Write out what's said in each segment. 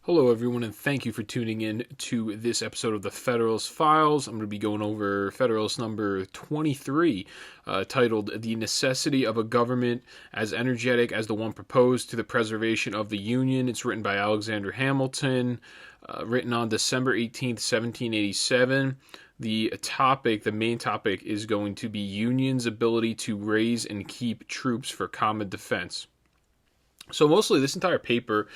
Hello, everyone, and thank you for tuning in to this episode of the Federalist Files. I'm going to be going over Federalist number 23, titled The Necessity of a Government as Energetic as the One Proposed to the Preservation of the Union. It's written by Alexander Hamilton, written on December 18th, 1787. The main topic, is going to be Union's ability to raise and keep troops for common defense. So mostly this entire paper,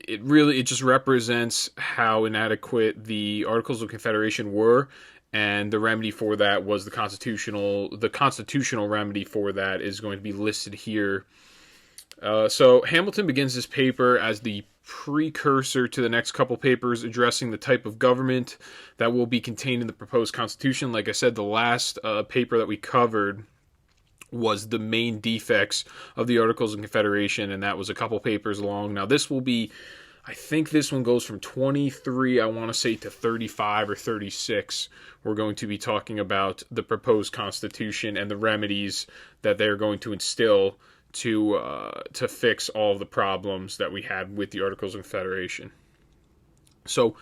it just represents how inadequate the Articles of Confederation were, and the remedy for that was the constitutional remedy for that is going to be listed here. So Hamilton begins this paper as the precursor to the next couple papers addressing the type of government that will be contained in the proposed constitution. Like I said, the last paper that we covered was the main defects of the Articles of Confederation, and that was a couple papers long. Now this will be, I think this one goes from 23, I want to say, to 35 or 36. We're going to be talking about the proposed constitution and the remedies that they're going to instill to fix all of the problems that we had with the Articles of Confederation. So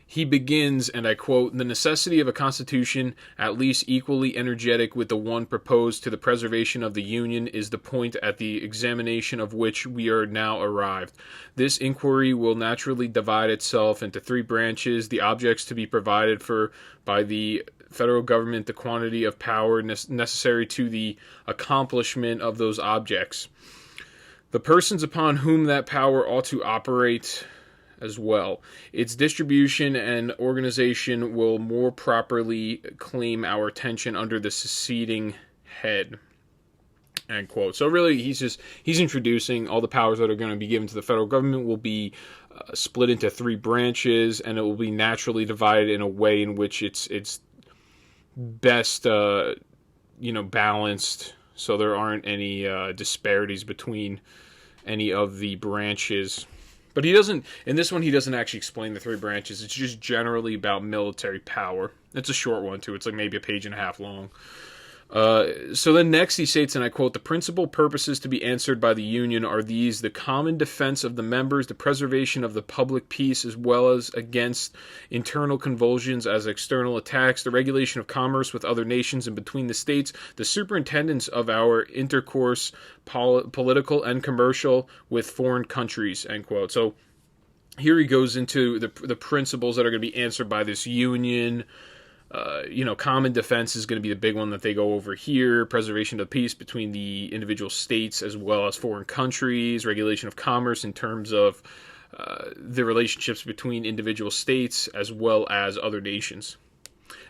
he begins, and I quote, "The necessity of a constitution at least equally energetic with the one proposed to the preservation of the Union is the point at the examination of which we are now arrived. This inquiry will naturally divide itself into three branches: the objects to be provided for by the federal government, the quantity of power necessary to the accomplishment of those objects, the persons upon whom that power ought to operate, as well. Its distribution and organization will more properly claim our attention under the succeeding head." End quote. So really, he's introducing all the powers that are going to be given to the federal government will be split into three branches, and it will be naturally divided in a way in which it's best balanced, so there aren't any disparities between any of the branches. But in this one, he doesn't actually explain the three branches. It's just generally about military power. It's a short one, too. It's like maybe a page and a half long. So then next he states, and I quote, "The principal purposes to be answered by the Union are these: the common defense of the members, the preservation of the public peace as well as against internal convulsions as external attacks, the regulation of commerce with other nations and between the states, the superintendence of our intercourse, political and commercial, with foreign countries." End quote. So here he goes into the principles that are going to be answered by this Union. Common defense is going to be the big one that they go over here. Preservation of peace between the individual states as well as foreign countries. Regulation of commerce in terms of the relationships between individual states as well as other nations.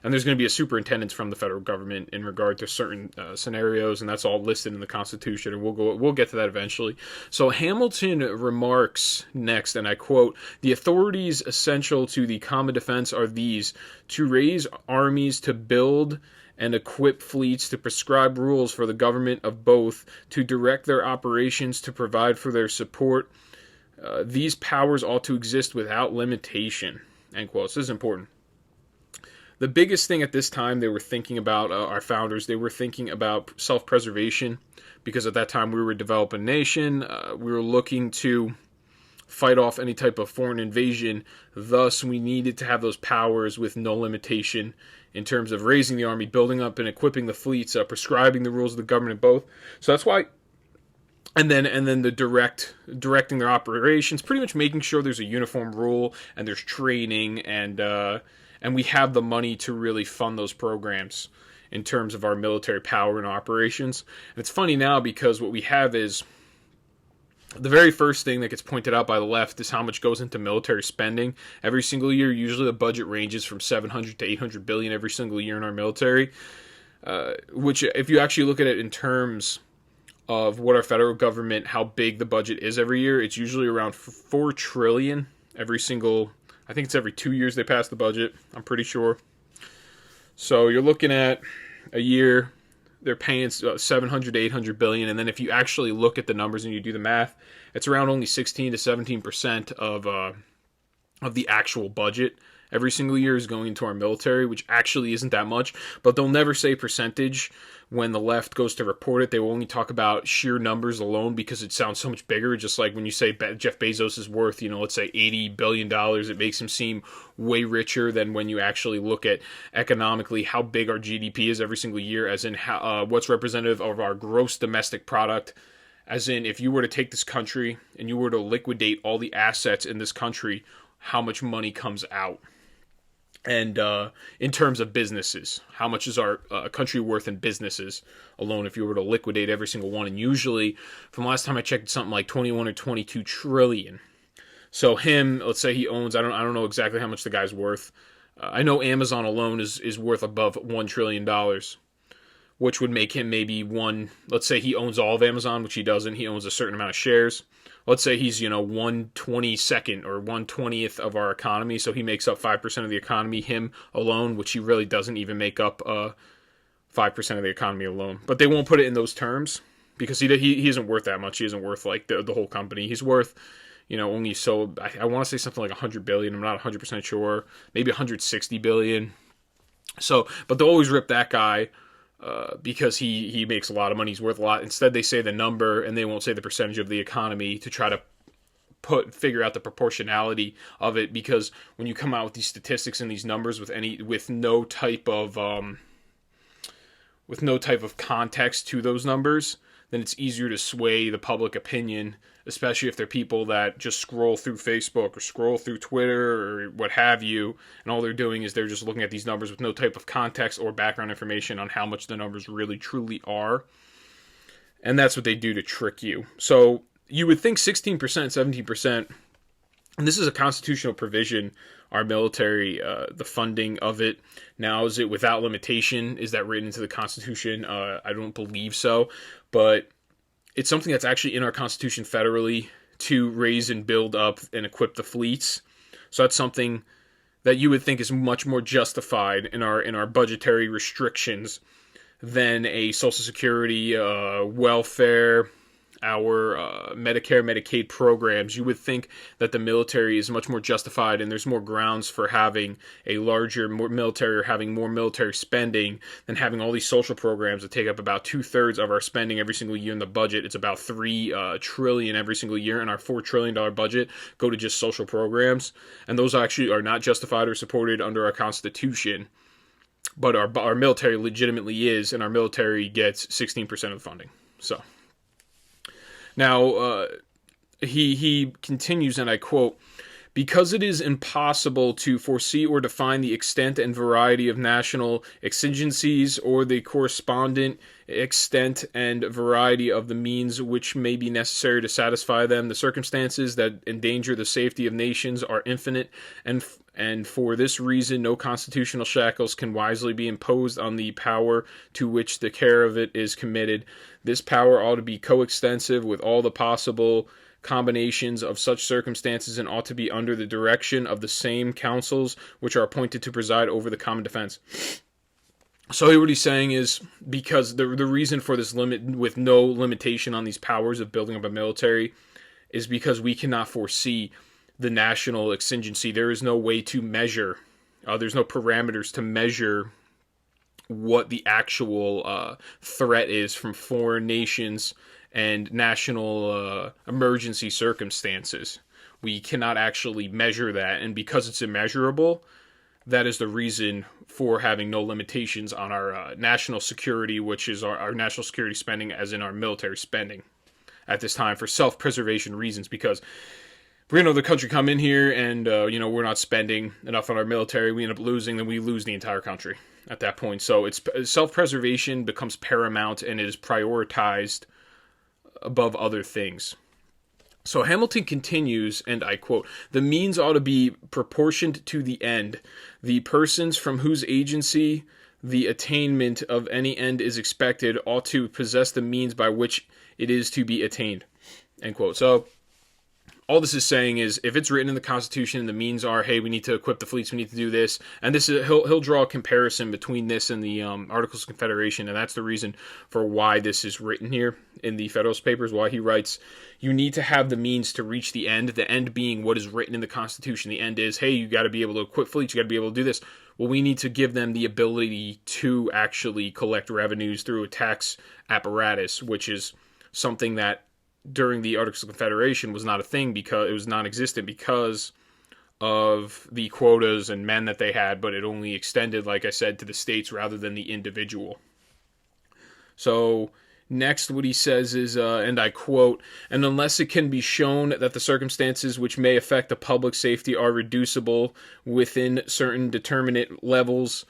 And there's going to be a superintendent from the federal government in regard to certain scenarios, and that's all listed in the Constitution, and we'll get to that eventually. So Hamilton remarks next, and I quote, "The authorities essential to the common defense are these: to raise armies, to build and equip fleets, to prescribe rules for the government of both, to direct their operations, to provide for their support. These powers ought to exist without limitation." End quote. So this is important. The biggest thing at this time they were thinking about, our founders, they were thinking about self-preservation, because at that time we were a developing nation. We were looking to fight off any type of foreign invasion. Thus, we needed to have those powers with no limitation in terms of raising the army, building up and equipping the fleets, prescribing the rules of the government both. So that's why. And then the directing their operations, pretty much making sure there's a uniform rule and there's training and we have the money to really fund those programs in terms of our military power and operations. And it's funny now because what we have is the very first thing that gets pointed out by the left is how much goes into military spending every single year. Usually the budget ranges from 700 to 800 billion every single year in our military, which if you actually look at it in terms of what our federal government, how big the budget is every year, it's usually around 4 trillion every single. I think it's every 2 years they pass the budget, I'm pretty sure. So you're looking at a year, they're paying 700 to 800 billion, and then if you actually look at the numbers and you do the math, it's around only 16 to 17% of the actual budget, every single year is going into our military, which actually isn't that much, but they'll never say percentage when the left goes to report it. They will only talk about sheer numbers alone because it sounds so much bigger. Just like when you say Jeff Bezos is worth, let's say $80 billion, it makes him seem way richer than when you actually look at economically how big our GDP is every single year, as in how, what's representative of our gross domestic product. As in, if you were to take this country and you were to liquidate all the assets in this country, how much money comes out? And in terms of businesses, how much is our country worth in businesses alone if you were to liquidate every single one? And usually, from last time I checked, something like 21 or 22 trillion. So him, let's say he owns, I don't know exactly how much the guy's worth. I know Amazon alone is worth above $1 trillion, which would make him maybe let's say he owns all of Amazon, which he doesn't. He owns a certain amount of shares. Let's say he's, 1/22nd or 1/20th of our economy, so he makes up 5% of the economy, him alone, which he really doesn't even make up 5% of the economy alone. But they won't put it in those terms because he isn't worth that much. He isn't worth like the whole company. He's worth, only so, I want to say something like 100 billion. I'm not 100% sure. Maybe 160 billion. So, but they'll always rip that guy because he makes a lot of money, he's worth a lot. Instead, they say the number, and they won't say the percentage of the economy to try to figure out the proportionality of it. Because when you come out with these statistics and these numbers with no type of context to those numbers, then it's easier to sway the public opinion, especially if they're people that just scroll through Facebook or scroll through Twitter or what have you, and all they're doing is they're just looking at these numbers with no type of context or background information on how much the numbers really truly are. And that's what they do to trick you. So you would think 16%, 17%, and this is a constitutional provision, our military, the funding of it. Now, is it without limitation? Is that written into the Constitution? I don't believe so, but it's something that's actually in our Constitution federally to raise and build up and equip the fleets. So that's something that you would think is much more justified in our budgetary restrictions than a Social Security, welfare, our Medicare, Medicaid programs. You would think that the military is much more justified, and there's more grounds for having a larger military or having more military spending than having all these social programs that take up about 2/3 of our spending every single year in the budget. It's about $3 trillion every single year, and our $4 trillion budget go to just social programs, and those actually are not justified or supported under our Constitution. But our military legitimately is, and our military gets 16% of the funding. So now, he continues, and I quote, "Because it is impossible to foresee or define the extent and variety of national exigencies or the correspondent extent and variety of the means which may be necessary to satisfy them, the circumstances that endanger the safety of nations are infinite, and for this reason no constitutional shackles can wisely be imposed on the power to which the care of it is committed. This power ought to be coextensive with all the possible combinations of such circumstances and ought to be under the direction of the same councils which are appointed to preside over the common defense." So what he's saying is, because the reason for this limit with no limitation on these powers of building up a military is because we cannot foresee the national exigency. There is no way to measure, there's no parameters to measure what the actual threat is from foreign nations and national emergency circumstances. We cannot actually measure that, and because it's immeasurable, that is the reason for having no limitations on our national security, which is our national security spending, as in our military spending at this time, for self-preservation reasons. Because if we know the country come in here and we're not spending enough on our military, we end up losing, then we lose the entire country at that point. So it's self-preservation becomes paramount, and it is prioritized above other things. So Hamilton continues, and I quote, "The means ought to be proportioned to the end. The persons from whose agency the attainment of any end is expected ought to possess the means by which it is to be attained." End quote. So all this is saying is, if it's written in the Constitution and the means are, hey, we need to equip the fleets, we need to do this, and this is, he'll draw a comparison between this and the Articles of Confederation, and that's the reason for why this is written here in the Federalist Papers, why he writes, you need to have the means to reach the end being what is written in the Constitution. The end is, hey, you got to be able to equip fleets, you got to be able to do this. Well, we need to give them the ability to actually collect revenues through a tax apparatus, which is something that during the Articles of Confederation was not a thing, because it was non-existent because of the quotas and men that they had, but it only extended, like I said, to the states rather than the individual. So next what he says is, and I quote, and unless it can be shown that the circumstances which may affect the public safety are reducible within certain determinate limits,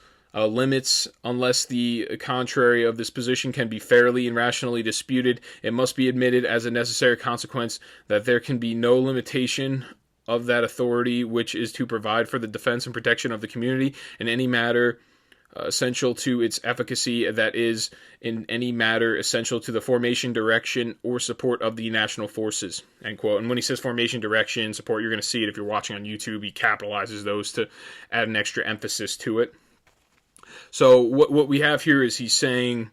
unless the contrary of this position can be fairly and rationally disputed, it must be admitted as a necessary consequence that there can be no limitation of that authority which is to provide for the defense and protection of the community in any matter essential to its efficacy, that is, in any matter essential to the formation, direction, or support of the national forces, end quote. And when he says formation, direction, support, you're going to see it if you're watching on YouTube. He capitalizes those to add an extra emphasis to it. So what we have here is he's saying,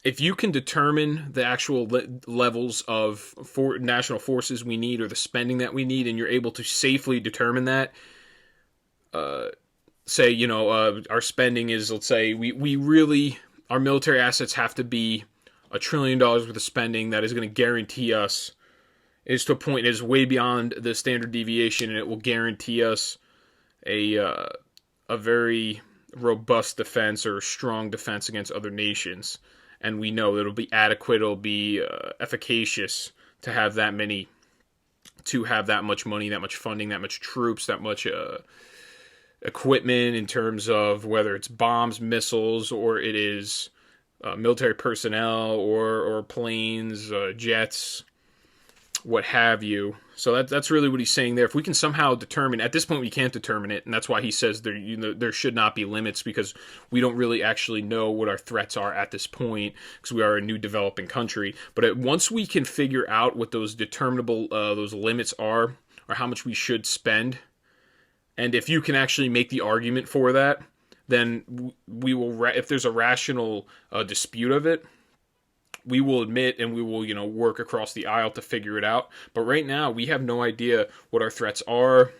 if you can determine the actual levels of national forces we need, or the spending that we need, and you're able to safely determine that, say, our spending is, let's say, we really, our military assets have to be $1 trillion worth of spending that is going to guarantee us, is to a point is way beyond the standard deviation, and it will guarantee us a very robust defense, or a strong defense against other nations. And we know it'll be adequate, it'll be efficacious to have that many, to have that much money, that much funding, that much troops, that much equipment in terms of whether it's bombs, missiles, or it is military personnel, or planes, jets, what have you. So that's really what he's saying there. If we can somehow determine, at this point we can't determine it, and that's why he says there should not be limits, because we don't really actually know what our threats are at this point, because we are a new developing country. But once we can figure out what those determinable those limits are, or how much we should spend, and if you can actually make the argument for that, then we will, if there's a rational dispute of it, we will admit, and we will, work across the aisle to figure it out. But right now, we have no idea what our threats are.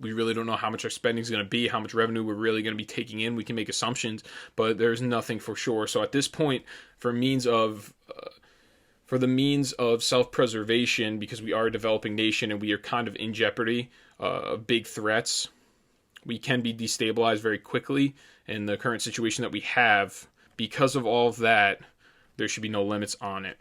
We really don't know how much our spending is going to be, how much revenue we're really going to be taking in. We can make assumptions, but there's nothing for sure. So at this point, for the means of self-preservation, because we are a developing nation and we are kind of in jeopardy of big threats, we can be destabilized very quickly in the current situation that we have. Because of all of that, there should be no limits on it.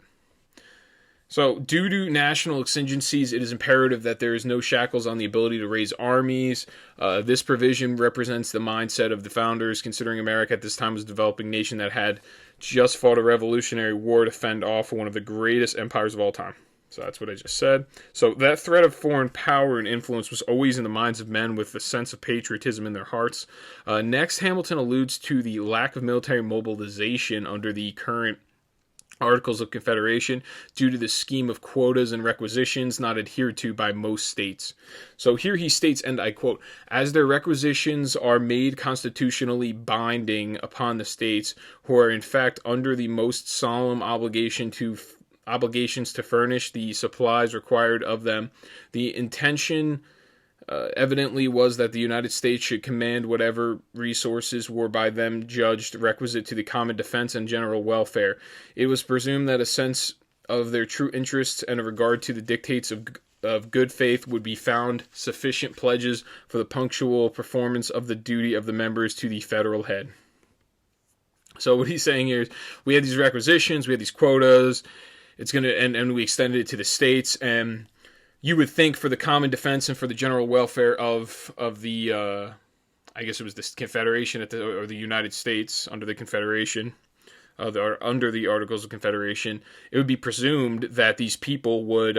So, due to national exigencies, it is imperative that there is no shackles on the ability to raise armies. This provision represents the mindset of the founders, considering America at this time was a developing nation that had just fought a revolutionary war to fend off one of the greatest empires of all time. So that's what I just said. So that threat of foreign power and influence was always in the minds of men with a sense of patriotism in their hearts. Next, Hamilton alludes to the lack of military mobilization under the current Articles of Confederation due to the scheme of quotas and requisitions not adhered to by most states. So here he states, and I quote, as their requisitions are made constitutionally binding upon the states, who are in fact under the most solemn obligations to furnish the supplies required of them, the intention evidently was that the United States should command whatever resources were by them judged requisite to the common defense and general welfare. It was presumed that a sense of their true interests and a regard to the dictates of good faith would be found sufficient pledges for the punctual performance of the duty of the members to the federal head. So what he's saying here is, we had these requisitions, we had these quotas, it's going to, and we extended it to the states, and you would think for the common defense and for the general welfare of the, I guess it was the Confederation or the United States under the Confederation, under the Articles of Confederation, it would be presumed that these people would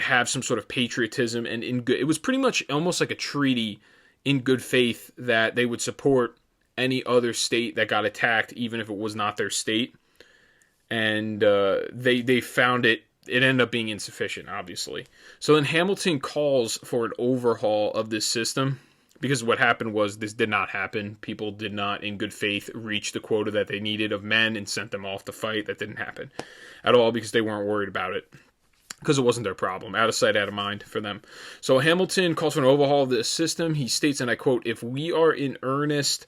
have some sort of patriotism and it was pretty much almost like a treaty in good faith that they would support any other state that got attacked, even if it was not their state. And they found it it ended up being insufficient, obviously. So then Hamilton calls for an overhaul of this system, because what happened was this did not happen. People did not, in good faith, reach the quota that they needed of men and sent them off to fight. That didn't happen at all because they weren't worried about it, because it wasn't their problem. Out of sight, out of mind for them. So Hamilton calls for an overhaul of this system. He states, and I quote, "If we are in earnest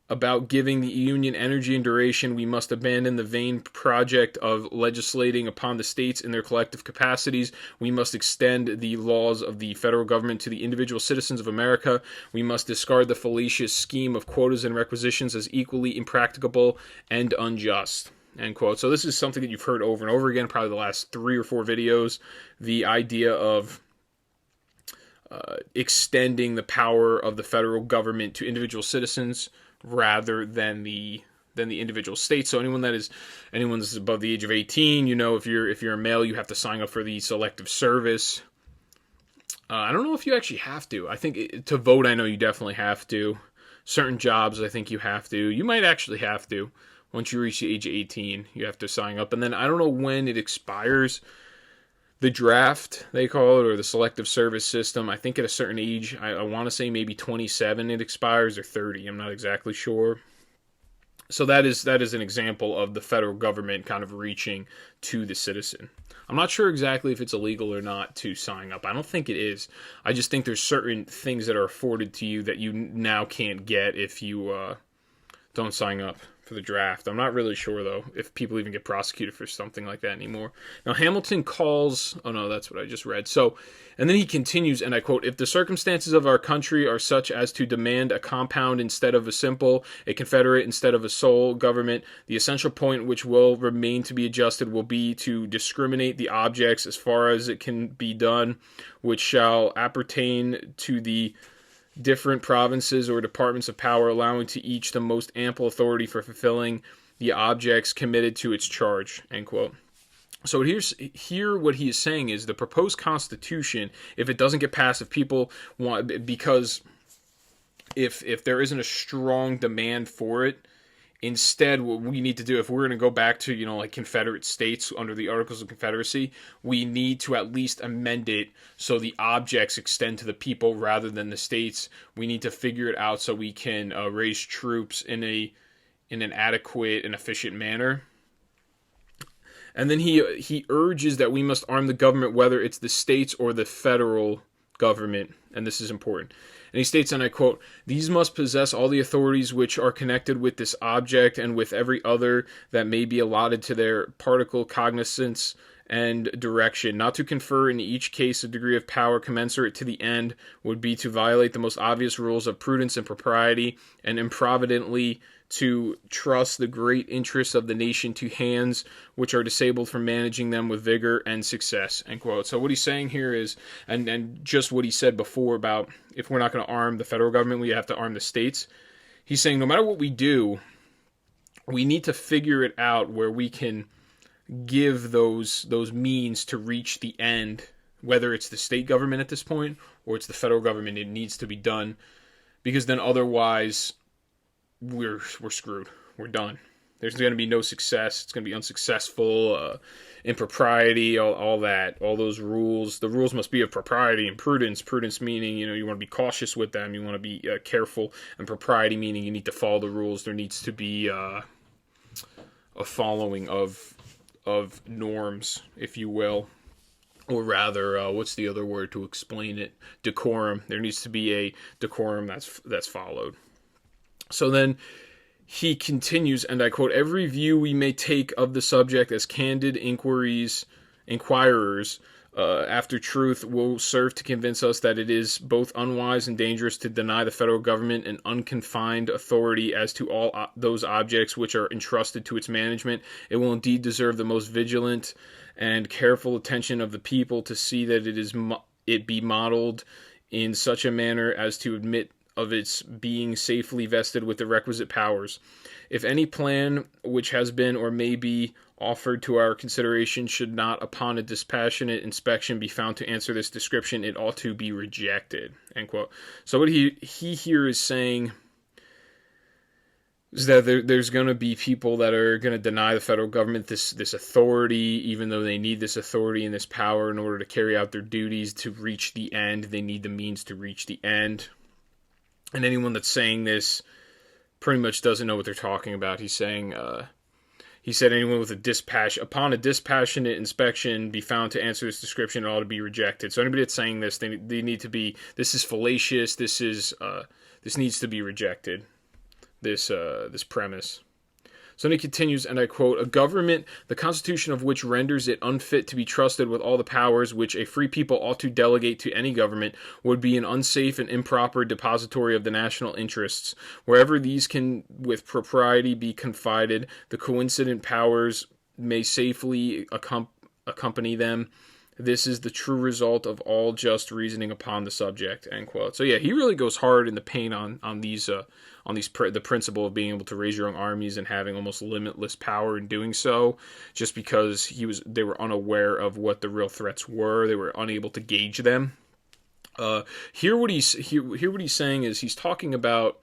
about giving the Union energy and duration, we must abandon the vain project of legislating upon the states in their collective capacities. We must extend the laws of the federal government to the individual citizens of America. We must discard the fallacious scheme of quotas and requisitions as equally impracticable and unjust." End quote. So this is something that you've heard over and over again, probably the last 3 or 4 videos, the idea of extending the power of the federal government to individual citizens rather than the individual states. So anyone that's above the age of 18, if you're a male, you have to sign up for the selective service. I don't know if you actually have to. I think to vote, I know you definitely have to. Certain jobs, I think you have to. You might actually have to. Once you reach the age of 18, you have to sign up. And then I don't know when it expires. The draft, they call it, or the selective service system, I think at a certain age, I want to say maybe 27 it expires, or 30, I'm not exactly sure. So that is an example of the federal government kind of reaching to the citizen. I'm not sure exactly if it's illegal or not to sign up. I don't think it is. I just think there's certain things that are afforded to you that you now can't get if you don't sign up for the draft. I'm not really sure, though, if people even get prosecuted for something like that anymore. Now, Hamilton calls... Oh, no, that's what I just read. So, and then he continues, and I quote, "If the circumstances of our country are such as to demand a compound instead of a simple, a confederate instead of a sole government, the essential point which will remain to be adjusted will be to discriminate the objects as far as it can be done, which shall appertain to the different provinces or departments of power, allowing to each the most ample authority for fulfilling the objects committed to its charge." End quote. So here what he is saying is the proposed constitution, if it doesn't get passed, if people want, because if there isn't a strong demand for it, instead, what we need to do, if we're going to go back to, like Confederate states under the Articles of Confederacy, we need to at least amend it so the objects extend to the people rather than the states. We need to figure it out so we can raise troops in an adequate and efficient manner. And then he urges that we must arm the government, whether it's the states or the federal government, and this is important. And he states, and I quote, "These must possess all the authorities which are connected with this object and with every other that may be allotted to their particular cognizance and direction. Not to confer in each case a degree of power commensurate to the end would be to violate the most obvious rules of prudence and propriety, and improvidently to trust the great interests of the nation to hands which are disabled from managing them with vigor and success." End quote. So what he's saying here is, and just what he said before about if we're not going to arm the federal government, we have to arm the states. He's saying no matter what we do, we need to figure it out where we can give those means to reach the end, whether it's the state government at this point or it's the federal government. It needs to be done, because then otherwise we're screwed. We're done. There's going to be no success. It's going to be unsuccessful, impropriety, all that, all those rules. The rules must be of propriety and prudence. Prudence meaning, you want to be cautious with them. You want to be careful. And propriety meaning you need to follow the rules. There needs to be a following of norms, if you will. Or rather, what's the other word to explain it? Decorum. There needs to be a decorum that's followed. So then he continues, and I quote, "Every view we may take of the subject as candid inquirers after truth will serve to convince us that it is both unwise and dangerous to deny the federal government an unconfined authority as to all those objects which are entrusted to its management. It will indeed deserve the most vigilant and careful attention of the people to see that it be modeled in such a manner as to admit of its being safely vested with the requisite powers. If any plan which has been or may be offered to our consideration should not upon a dispassionate inspection be found to answer this description, it ought to be rejected." End quote. So what he here is saying, is that there's going to be people that are going to deny the federal government this authority, even though they need this authority and this power in order to carry out their duties to reach the end. They need the means to reach the end. And anyone that's saying this pretty much doesn't know what they're talking about. He's saying, he said, anyone with upon a dispassionate inspection be found to answer this description, it ought to be rejected. So anybody that's saying this, they need to be, this is fallacious. This needs to be rejected. This premise. So then he continues, and I quote, "A government, the constitution of which renders it unfit to be trusted with all the powers which a free people ought to delegate to any government, would be an unsafe and improper depository of the national interests. Wherever these can with propriety be confided, the coincident powers may safely accompany them. This is the true result of all just reasoning upon the subject," end quote. So yeah, he really goes hard in the paint on the principle of being able to raise your own armies and having almost limitless power in doing so, just because they were unaware of what the real threats were. They were unable to gauge them. Here what he's saying is, he's talking about,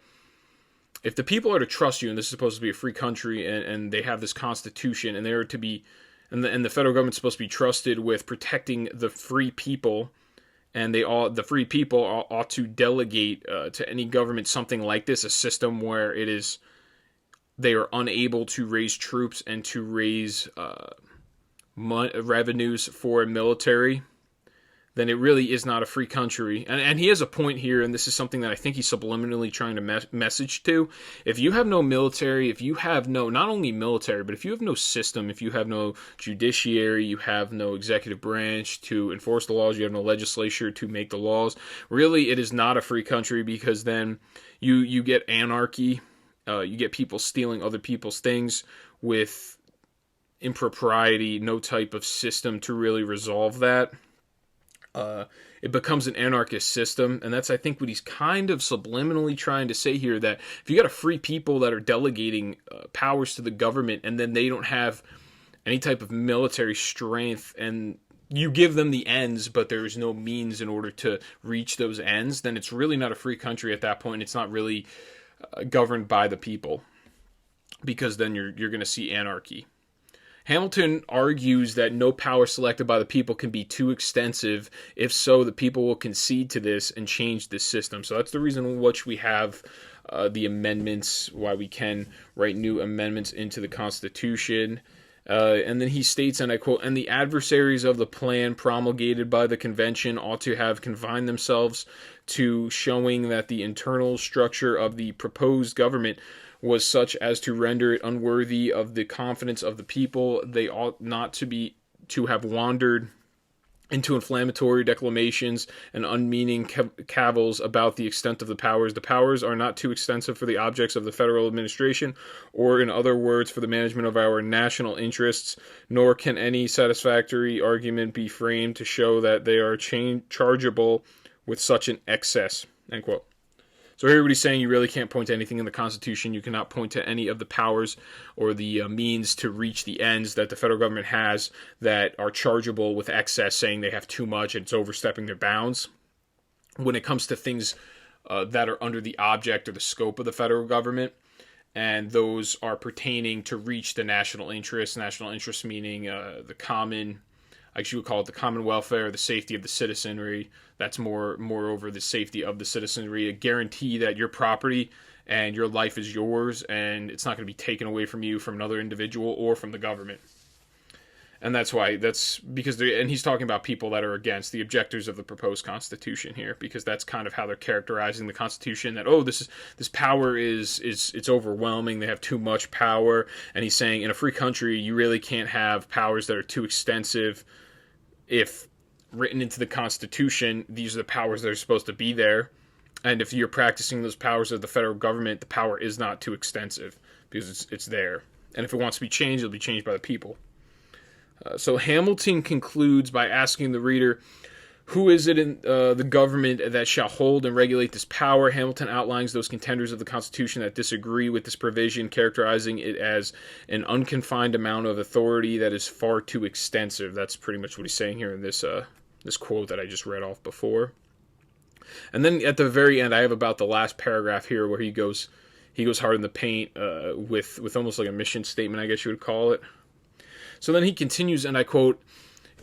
if the people are to trust you, and this is supposed to be a free country, and they have this constitution, and they are to be, and the federal government's supposed to be trusted with protecting the free people, and the free people ought to delegate to any government something like this, a system where they are unable to raise troops and to raise revenues for a military, then it really is not a free country. And he has a point here, and this is something that I think he's subliminally trying to message to. If you have no military, if you have not only military, but if you have no system, if you have no judiciary, you have no executive branch to enforce the laws, you have no legislature to make the laws, really it is not a free country, because then you get anarchy, you get people stealing other people's things with impropriety, no type of system to really resolve that. It becomes an anarchist system, and that's, I think, what he's kind of subliminally trying to say here, that if you got a free people that are delegating powers to the government, and then they don't have any type of military strength, and you give them the ends, but there is no means in order to reach those ends, then it's really not a free country at that point. It's not really governed by the people, because then you're going to see anarchy. Hamilton argues that no power selected by the people can be too extensive. If so, the people will concede to this and change this system. So that's the reason in which we have the amendments, why we can write new amendments into the Constitution. And then he states, and I quote, "And the adversaries of the plan promulgated by the convention ought to have confined themselves to showing that the internal structure of the proposed government was such as to render it unworthy of the confidence of the people. They ought not to have wandered into inflammatory declamations and unmeaning cavils about the extent of the powers. The powers are not too extensive for the objects of the federal administration, or in other words, for the management of our national interests, nor can any satisfactory argument be framed to show that they are chargeable with such an excess," end quote. So here everybody's saying you really can't point to anything in the Constitution. You cannot point to any of the powers or the means to reach the ends that the federal government has that are chargeable with excess, saying they have too much and it's overstepping their bounds. When it comes to things that are under the object or the scope of the federal government, and those are pertaining to reach the national interest meaning the common, I guess you would call it the common welfare, the safety of the citizenry. That's moreover the safety of the citizenry, a guarantee that your property and your life is yours, and it's not going to be taken away from you from another individual or from the government. And that's because and he's talking about people that are against the objectors of the proposed Constitution here, because that's kind of how they're characterizing the Constitution, that, oh, this power is it's overwhelming, they have too much power. And he's saying, in a free country, you really can't have powers that are too extensive. If written into the Constitution, these are the powers that are supposed to be there, and if you're practicing those powers of the federal government, the power is not too extensive, because it's there. And if it wants to be changed, it'll be changed by the people. So Hamilton concludes by asking the reader, who is it in the government that shall hold and regulate this power? Hamilton outlines those contenders of the Constitution that disagree with this provision, characterizing it as an unconfined amount of authority that is far too extensive. That's pretty much what he's saying here in this quote that I just read off before. And then at the very end, I have about the last paragraph here where he goes, he goes hard in the paint with almost like a mission statement, I guess you would call it. So then he continues, and I quote,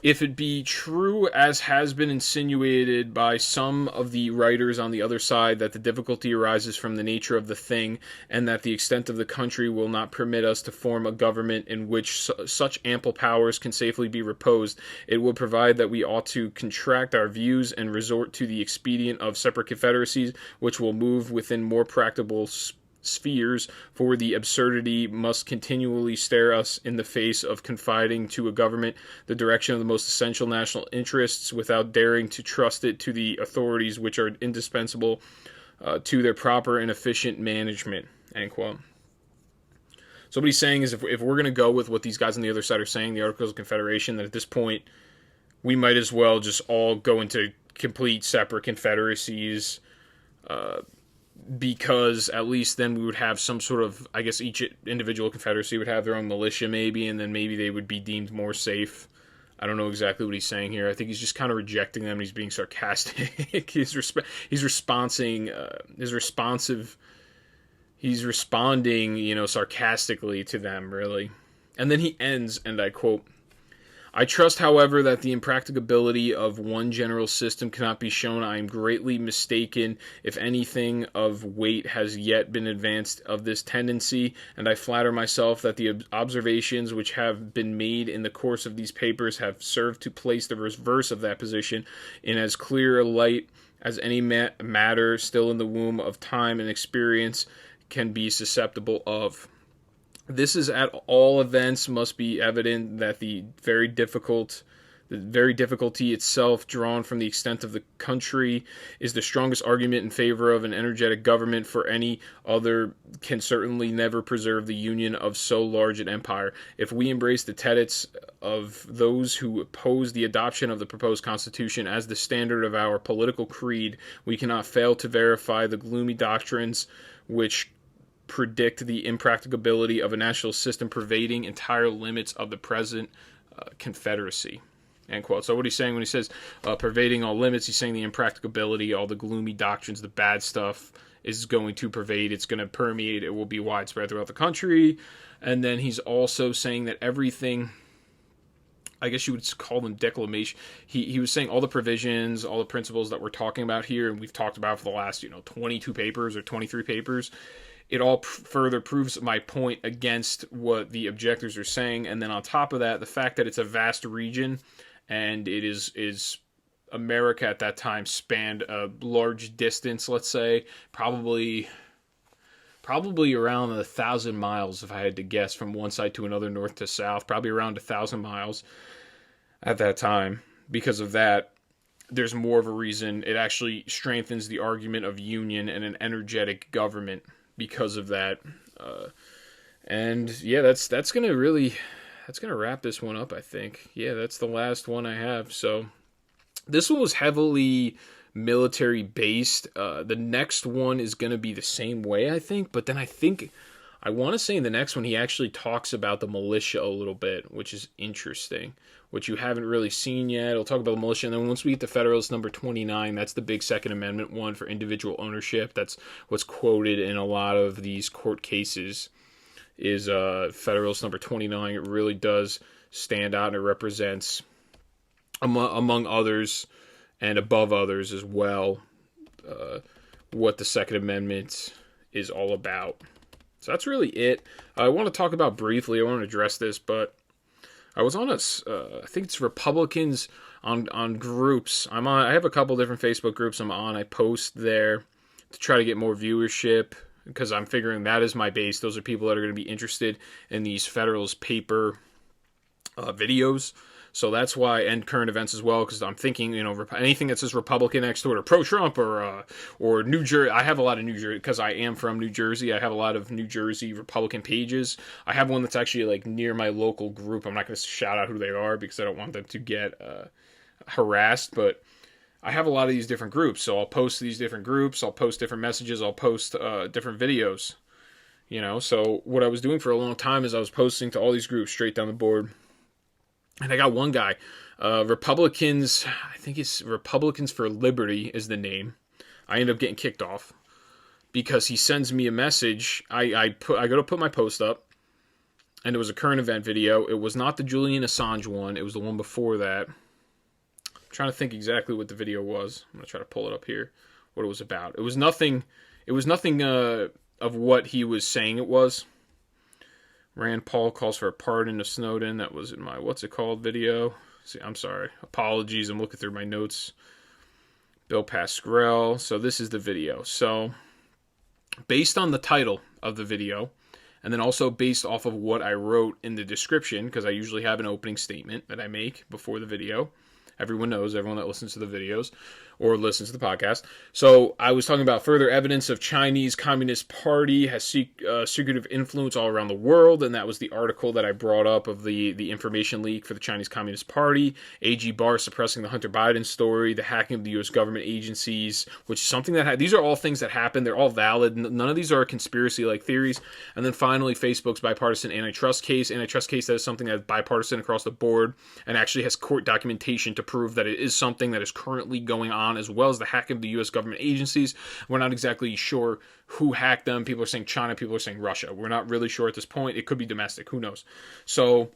"If it be true, as has been insinuated by some of the writers on the other side, that the difficulty arises from the nature of the thing, and that the extent of the country will not permit us to form a government in which such ample powers can safely be reposed, it will provide that we ought to contract our views and resort to the expedient of separate confederacies, which will move within more practicable spheres, for the absurdity must continually stare us in the face of confiding to a government the direction of the most essential national interests without daring to trust it to the authorities which are indispensable to their proper and efficient management." End quote. So what he's saying is, if we're going to go with what these guys on the other side are saying, the Articles of Confederation, that at this point we might as well just all go into complete separate confederacies, because at least then we would have some sort of, I guess each individual confederacy would have their own militia maybe, and then maybe they would be deemed more safe. I don't know exactly what he's saying here. I think he's just kind of rejecting them, and he's being sarcastic. He's responding, he's responding, sarcastically to them, really. And then he ends, and I quote, "I trust, however, that the impracticability of one general system cannot be shown. I am greatly mistaken if anything of weight has yet been advanced of this tendency, and I flatter myself that the observations which have been made in the course of these papers have served to place the reverse of that position in as clear a light as any matter still in the womb of time and experience can be susceptible of. This is at all events must be evident that the very difficulty itself, drawn from the extent of the country, is the strongest argument in favor of an energetic government, for any other can certainly never preserve the union of so large an empire. If we embrace the tenets of those who oppose the adoption of the proposed Constitution as the standard of our political creed, we cannot fail to verify the gloomy doctrines which predict the impracticability of a national system pervading entire limits of the present confederacy." End quote. So what he's saying when he says pervading all limits, he's saying the impracticability, all the gloomy doctrines, the bad stuff is going to pervade, it's going to permeate, it will be widespread throughout the country. And then he's also saying that everything, I guess you would call them declamation. He was saying all the provisions, all the principles that we're talking about here, and we've talked about for the last 22 papers or 23 papers, it all further proves my point against what the objectors are saying. And then on top of that, the fact that it's a vast region, and it is America at that time spanned a large distance, let's say, probably around 1,000 miles, if I had to guess, from one side to another, north to south, probably around 1,000 miles at that time. Because of that, there's more of a reason. It actually strengthens the argument of union and an energetic government because of that. And yeah, that's gonna wrap this one up, I think. Yeah, that's the last one I have. So this one was heavily military based. The next one is gonna be the same way, I think, but then I want to say in the next one he actually talks about the militia a little bit, which is interesting, which you haven't really seen yet. He'll talk about the militia, and then once we get to Federalist number 29, that's the big Second Amendment one for individual ownership. That's what's quoted in a lot of these court cases, is Federalist number 29. It really does stand out, and it represents, among others and above others as well, what the Second Amendment is all about. So that's really it. I want to talk about briefly, I want to address this, but I was on I think it's Republicans on groups. I have a couple different Facebook groups I'm on. I post there to try to get more viewership, because I'm figuring that is my base. Those are people that are going to be interested in these Federalist paper videos. So that's why, and current events as well, because I'm thinking, anything that says Republican next to it, or pro-Trump, or New Jersey. I have a lot of New Jersey, because I am from New Jersey. I have a lot of New Jersey Republican pages. I have one that's actually near my local group. I'm not going to shout out who they are, because I don't want them to get harassed, but I have a lot of these different groups. So I'll post these different groups, I'll post different messages, I'll post different videos. So what I was doing for a long time is I was posting to all these groups straight down the board. And I got one guy, Republicans, I think it's Republicans for Liberty is the name. I ended up getting kicked off because he sends me a message. I go to put my post up, and it was a current event video. It was not the Julian Assange one. It was the one before that. I'm trying to think exactly what the video was. I'm gonna try to pull it up here. What it was about. It was nothing. It was nothing of what he was saying it was. Rand Paul calls for a pardon of Snowden. That was in my what's it called video. See, I'm sorry. Apologies. I'm looking through my notes. Bill Pascrell. So this is the video. So based on the title of the video, and then also based off of what I wrote in the description, because I usually have an opening statement that I make before the video. Everyone knows, everyone that listens to the videos or listens to the podcast. So I was talking about further evidence of Chinese Communist Party has secretive influence all around the world, and that was the article that I brought up of the information leak for the Chinese Communist Party, AG Barr suppressing the Hunter Biden story, the hacking of the U.S. government agencies, which is something that these are all things that happen. They're all valid. None of these are conspiracy-like theories. And then finally, Facebook's bipartisan antitrust case. Antitrust case that is something that is bipartisan across the board and actually has court documentation to prove that it is something that is currently going on, as well as the hacking of the U.S. government agencies. We're not exactly sure who hacked them. People are saying China, people are saying Russia. We're not really sure at this point. It could be domestic. Who knows? So,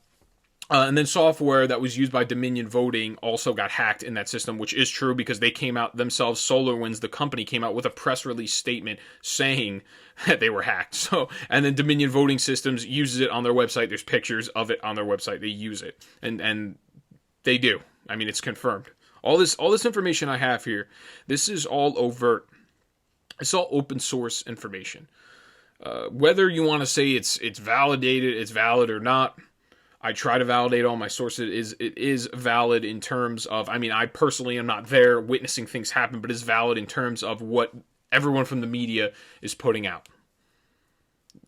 and then software that was used by Dominion Voting also got hacked in that system, which is true because they came out themselves, SolarWinds, the company, came out with a press release statement saying that they were hacked. So, and then Dominion Voting Systems uses it on their website. There's pictures of it on their website. They use it. And they do. I mean, it's confirmed. All this information I have here, this is all overt. It's all open source information. Whether you want to say it's validated, it's valid or not, I try to validate all my sources. It is valid in terms of, I mean, I personally am not there witnessing things happen, but it's valid in terms of what everyone from the media is putting out.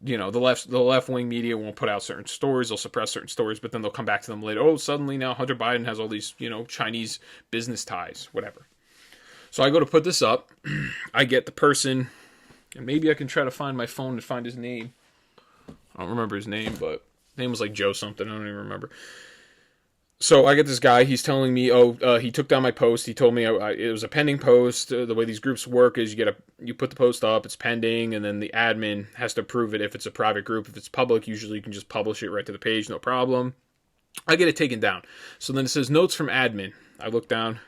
You know, the left-wing media won't put out certain stories. They'll suppress certain stories, but then they'll come back to them later. Oh, suddenly now Hunter Biden has all these, Chinese business ties, whatever. So I go to put this up. I get the person, and maybe I can try to find my phone to find his name. I don't remember his name, but his name was like Joe something. I don't even remember. So I get this guy, he's telling me, he took down my post. He told me it was a pending post. The way these groups work is you put the post up, it's pending, and then the admin has to approve it if it's a private group. If it's public, usually you can just publish it right to the page, no problem. I get it taken down. So then it says, notes from admin. I look down,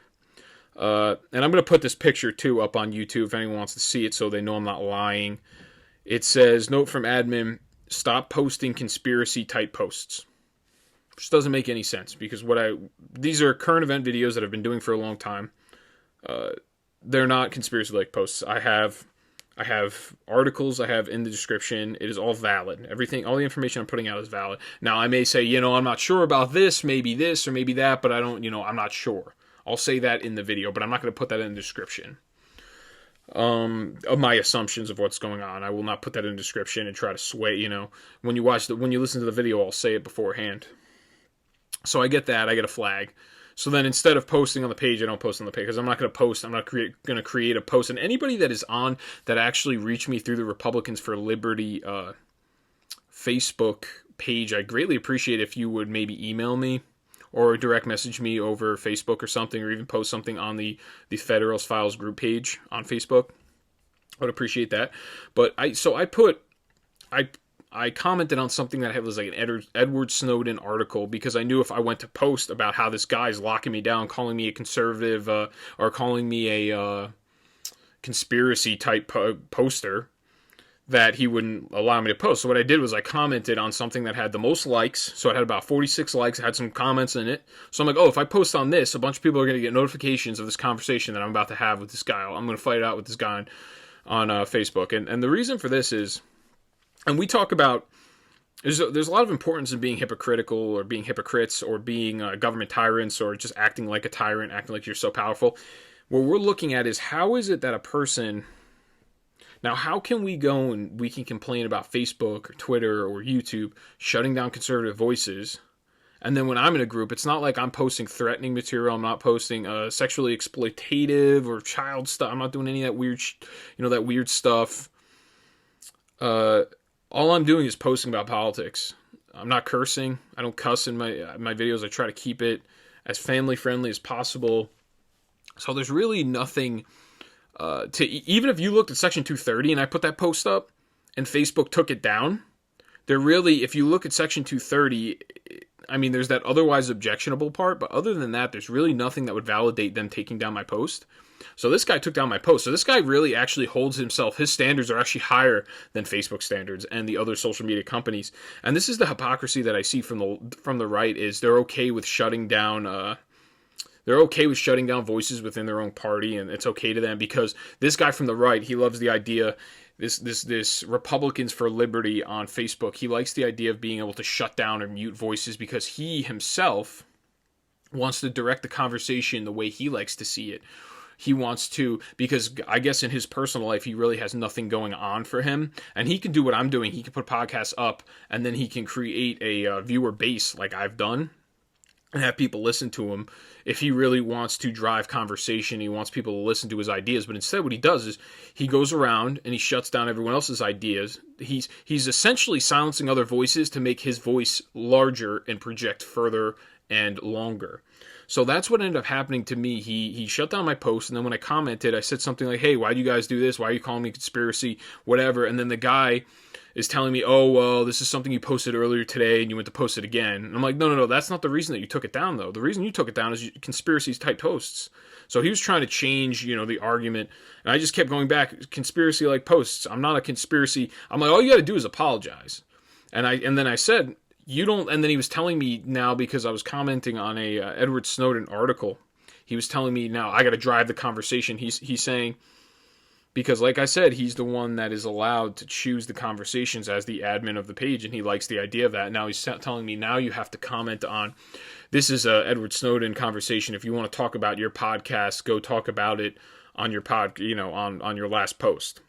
and I'm going to put this picture, too, up on YouTube if anyone wants to see it so they know I'm not lying. It says, note from admin, stop posting conspiracy-type posts. Which doesn't make any sense because these are current event videos that I've been doing for a long time. They're not conspiracy-like posts. I have articles I have in the description. It is all valid. Everything, all the information I'm putting out is valid. Now I may say, I'm not sure about this or maybe that, but I'm not sure. I'll say that in the video, but I'm not going to put that in the description. Of my assumptions of what's going on. I will not put that in the description and try to sway, when you listen to the video, I'll say it beforehand. So I get that. I get a flag. So then instead of posting on the page, I don't post on the page because I'm not going to post. I'm not going to create a post. And anybody that is on that actually reached me through the Republicans for Liberty Facebook page, I'd greatly appreciate if you would maybe email me or direct message me over Facebook or something, or even post something on the Federalist Files group page on Facebook. I would appreciate that. But I commented on something that was like an Edward Snowden article because I knew if I went to post about how this guy's locking me down, calling me a conservative, or calling me a conspiracy type poster, that he wouldn't allow me to post. So what I did was I commented on something that had the most likes. So it had about 46 likes. It had some comments in it. So I'm like, if I post on this, a bunch of people are going to get notifications of this conversation that I'm about to have with this guy. I'm going to fight it out with this guy on Facebook. And the reason for this is, and we talk about, there's a lot of importance in being hypocritical or being hypocrites or being government tyrants or just acting like a tyrant, acting like you're so powerful. What we're looking at is how is it that a person... Now, how can we go and we can complain about Facebook or Twitter or YouTube shutting down conservative voices, and then when I'm in a group, it's not like I'm posting threatening material. I'm not posting sexually exploitative or child stuff. I'm not doing any of that weird, that weird stuff. All I'm doing is posting about politics. I'm not cursing. I don't cuss in my videos. I try to keep it as family friendly as possible. So there's really nothing Even if you looked at Section 230 and I put that post up and Facebook took it down, they're really, if you look at Section 230, I mean, there's that otherwise objectionable part, but other than that, there's really nothing that would validate them taking down my post. So this guy took down my post. So this guy really actually holds himself. His standards are actually higher than Facebook standards and the other social media companies. And this is the hypocrisy that I see from the right, is they're okay with shutting down voices within their own party, and it's okay to them because this guy from the right, he loves the idea, this Republicans for Liberty on Facebook, he likes the idea of being able to shut down or mute voices because he himself wants to direct the conversation the way he likes to see it. He wants to, because I guess in his personal life, he really has nothing going on for him. And he can do what I'm doing. He can put podcasts up, and then he can create a viewer base like I've done and have people listen to him. If he really wants to drive conversation, he wants people to listen to his ideas. But instead what he does is he goes around and he shuts down everyone else's ideas. He's essentially silencing other voices to make his voice larger and project further and longer. So that's what ended up happening to me. He shut down my post, and then when I commented, I said something like, hey, why do you guys do this? Why are you calling me conspiracy? Whatever. And then the guy is telling me, oh, well, this is something you posted earlier today, and you went to post it again. And I'm like, no, that's not the reason that you took it down, though. The reason you took it down is conspiracies type posts. So he was trying to change, the argument, and I just kept going back, conspiracy like posts. I'm not a conspiracy. I'm like, all you got to do is apologize. And then I said, you don't, and then he was telling me now, because I was commenting on a Edward Snowden article, he was telling me now I got to drive the conversation. He's saying, because like I said, he's the one that is allowed to choose the conversations as the admin of the page, and he likes the idea of that. Now he's telling me, now you have to comment on, this is a Edward Snowden conversation. If you want to talk about your podcast, go talk about it on your on your last post.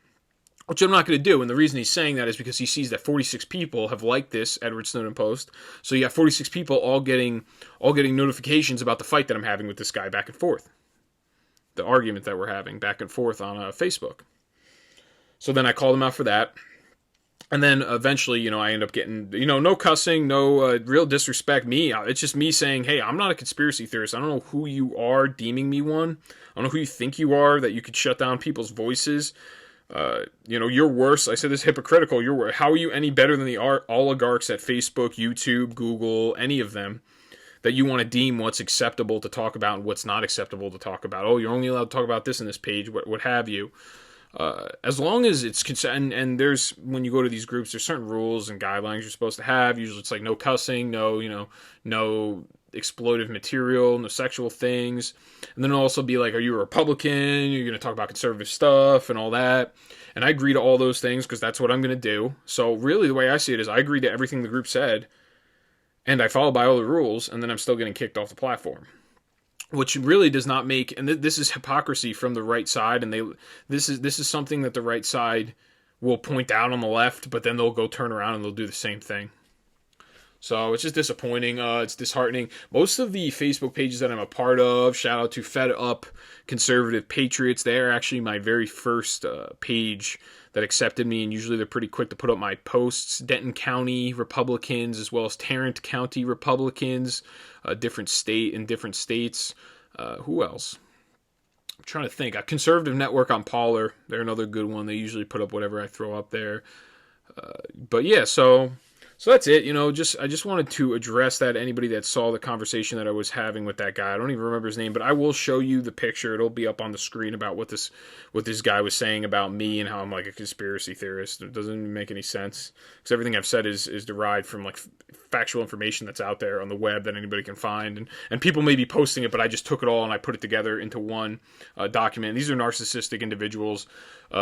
Which I'm not going to do, and the reason he's saying that is because he sees that 46 people have liked this Edward Snowden post. So you have 46 people all getting notifications about the fight that I'm having with this guy back and forth, the argument that we're having back and forth on Facebook. So then I called him out for that, and then eventually, I end up getting, no cussing, no real disrespect. It's just me saying, hey, I'm not a conspiracy theorist. I don't know who you are deeming me one. I don't know who you think you are that you could shut down people's voices. You're worse. I said this hypocritical. You're worse. How are you any better than the oligarchs at Facebook, YouTube, Google, any of them, that you want to deem what's acceptable to talk about and what's not acceptable to talk about? Oh, you're only allowed to talk about this in this page, what have you. As long as it's and there's, when you go to these groups, there's certain rules and guidelines you're supposed to have. Usually it's like no cussing, no exploitive material, no sexual things. And then it'll also be like, are you a Republican? You're going to talk about conservative stuff and all that. And I agree to all those things because that's what I'm going to do. So really the way I see it is I agree to everything the group said, and I follow by all the rules, and then I'm still getting kicked off the platform. Which really does not make, and this is hypocrisy from the right side, and this is something that the right side will point out on the left, but then they'll go turn around and they'll do the same thing. So it's just disappointing. It's disheartening. Most of the Facebook pages that I'm a part of, shout out to Fed Up Conservative Patriots, they're actually my very first page that accepted me, and usually they're pretty quick to put up my posts. Denton County Republicans, as well as Tarrant County Republicans, different states. Who else? I'm trying to think. A Conservative Network on Parler, they're another good one. They usually put up whatever I throw up there. But yeah, so that's it. I just wanted to address that. Anybody that saw the conversation that I was having with that guy, I don't even remember his name, but I will show you the picture. It'll be up on the screen about what this guy was saying about me and how I'm like a conspiracy theorist. It doesn't even make any sense because everything I've said is derived from like factual information that's out there on the web that anybody can find, and people may be posting it, but I just took it all and I put it together into one document. These are narcissistic individuals.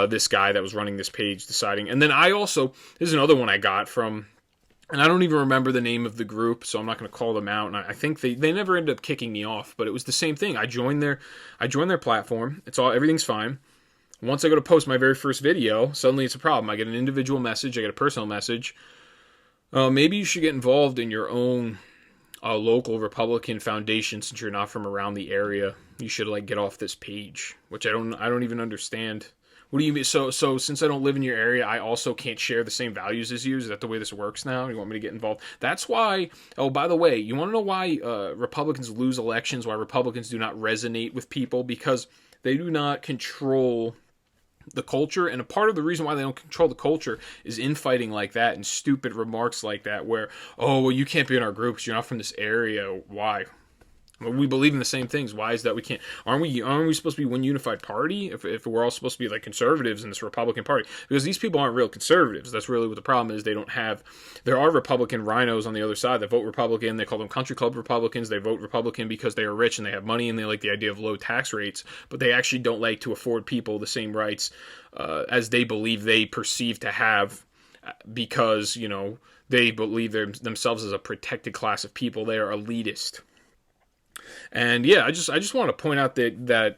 This guy that was running this page deciding, and then this is another one I got from. And I don't even remember the name of the group, so I'm not going to call them out. And I think they never ended up kicking me off, but it was the same thing. I joined their platform. Everything's fine. Once I go to post my very first video, suddenly it's a problem. I get an individual message. I get a personal message. Maybe you should get involved in your own local Republican foundation since you're not from around the area. You should get off this page, which I don't even understand What do you mean? So since I don't live in your area, I also can't share the same values as you? Is that the way this works now? You want me to get involved? That's why. Oh, by the way, you want to know why Republicans lose elections? Why Republicans do not resonate with people? Because they do not control the culture, and a part of the reason why they don't control the culture is infighting like that and stupid remarks like that, where, oh, well, you can't be in our group because you're not from this area. Why? We believe in the same things. Why is that we can't? Aren't we supposed to be one unified party? If we're all supposed to be like conservatives in this Republican Party, because these people aren't real conservatives. That's really what the problem is. They don't have. There are Republican rhinos on the other side that vote Republican. They call them country club Republicans. They vote Republican because they are rich and they have money and they like the idea of low tax rates. But they actually don't like to afford people the same rights as they believe they perceive to have, because they believe themselves as a protected class of people. They are elitist. And yeah, I just want to point out that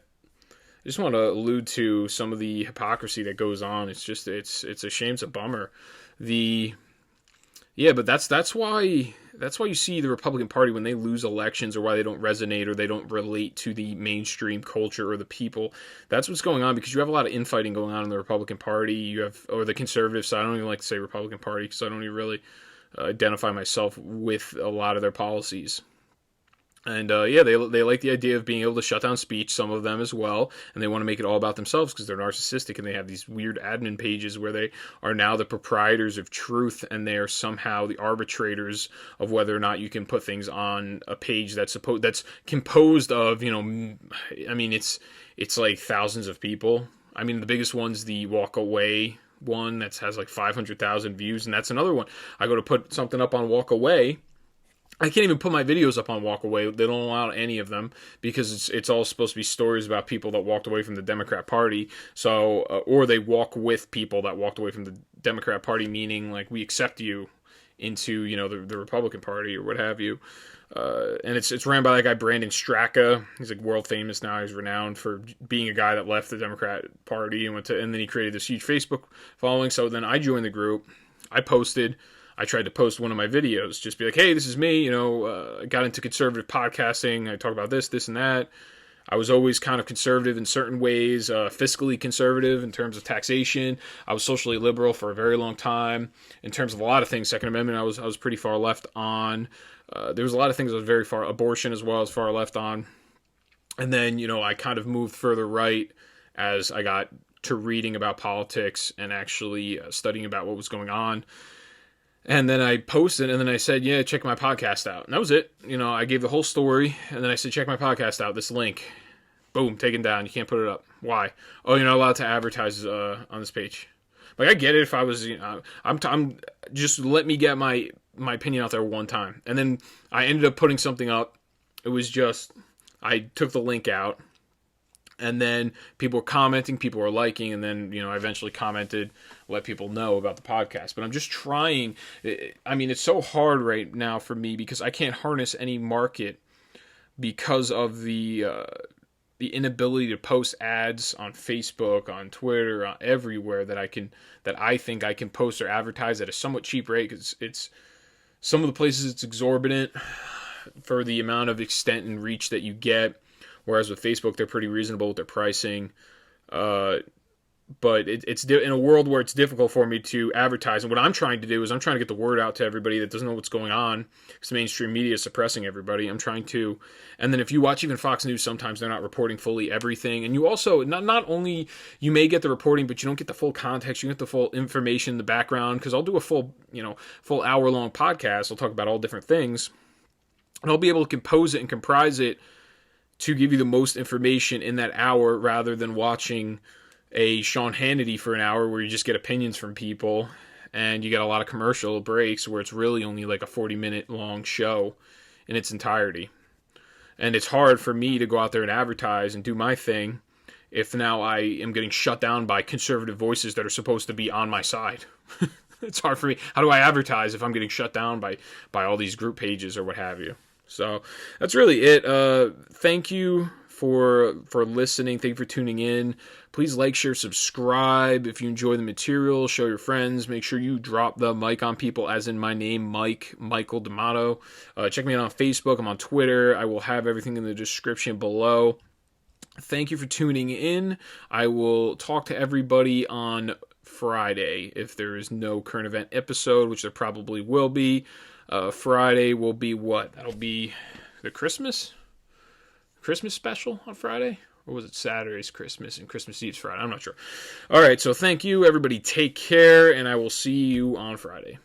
I just want to allude to some of the hypocrisy that goes on. It's just it's a shame. It's a bummer. But that's why you see the Republican Party when they lose elections, or why they don't resonate or they don't relate to the mainstream culture or the people. That's what's going on, because you have a lot of infighting going on in the Republican Party. Or the conservative side. I don't even like to say Republican Party because I don't even really identify myself with a lot of their policies. And they like the idea of being able to shut down speech, some of them as well, and they want to make it all about themselves because they're narcissistic, and they have these weird admin pages where they are now the proprietors of truth, and they are somehow the arbitrators of whether or not you can put things on a page that's composed of, it's like thousands of people. I mean, the biggest one's the Walk Away one that has like 500,000 views, and that's another one. I go to put something up on Walk Away. I can't even put my videos up on Walk Away. They don't allow any of them because it's all supposed to be stories about people that walked away from the Democrat Party. So, or they walk with people that walked away from the Democrat Party, meaning like we accept you into the Republican Party or what have you. And it's ran by that guy Brandon Straka. He's like world famous now. He's renowned for being a guy that left the Democrat Party and then he created this huge Facebook following. So then I joined the group. I tried to post one of my videos, just be like, hey, this is me, I got into conservative podcasting, I talk about this, and that. I was always kind of conservative in certain ways, fiscally conservative in terms of taxation. I was socially liberal for a very long time. In terms of a lot of things, Second Amendment, I was pretty far left on. There was a lot of things I was very far, abortion as well, as far left on. And then, I kind of moved further right as I got to reading about politics and actually studying about what was going on. And then I posted, and then I said, yeah, check my podcast out. And that was it. I gave the whole story, and then I said, check my podcast out, this link. Boom, taken down. You can't put it up. Why? Oh, you're not allowed to advertise on this page. Like, I get it if I was, I'm just let me get my opinion out there one time. And then I ended up putting something up. It was just, I took the link out, and then people were commenting, people were liking, and then, I eventually commented, let people know about the podcast. But I'm just trying. I mean, it's so hard right now for me because I can't harness any market because of the inability to post ads on Facebook, on Twitter, everywhere that I think I can post or advertise at a somewhat cheap rate, because it's some of the places it's exorbitant for the amount of extent and reach that you get. Whereas with Facebook, they're pretty reasonable with their pricing. But it's in a world where it's difficult for me to advertise. And what I'm trying to do is I'm trying to get the word out to everybody that doesn't know what's going on, because the mainstream media is suppressing everybody. I'm trying to. And then if you watch even Fox News, sometimes they're not reporting fully everything. And you also, not only you may get the reporting, but you don't get the full context. You get the full information, the background. Because I'll do a full hour-long podcast. I'll talk about all different things. And I'll be able to compose it and comprise it to give you the most information in that hour, rather than watching a Sean Hannity for an hour where you just get opinions from people and you get a lot of commercial breaks where it's really only like a 40-minute long show in its entirety. And it's hard for me to go out there and advertise and do my thing if now I am getting shut down by conservative voices that are supposed to be on my side. It's hard for me. How do I advertise if I'm getting shut down by all these group pages or what have you? So that's really it. Thank you for listening. Thank you for tuning in. Please like, share, subscribe. If you enjoy the material, show your friends. Make sure you drop the mic on people, as in my name, Michael D'Amato. Check me out on Facebook. I'm on Twitter. I will have everything in the description below. Thank you for tuning in. I will talk to everybody on Friday if there is no current event episode, which there probably will be. Friday will be what? That'll be the Christmas special on Friday? Or was it Saturday's Christmas and Christmas Eve's Friday? I'm not sure. All right, so thank you, everybody. Take care, and I will see you on Friday.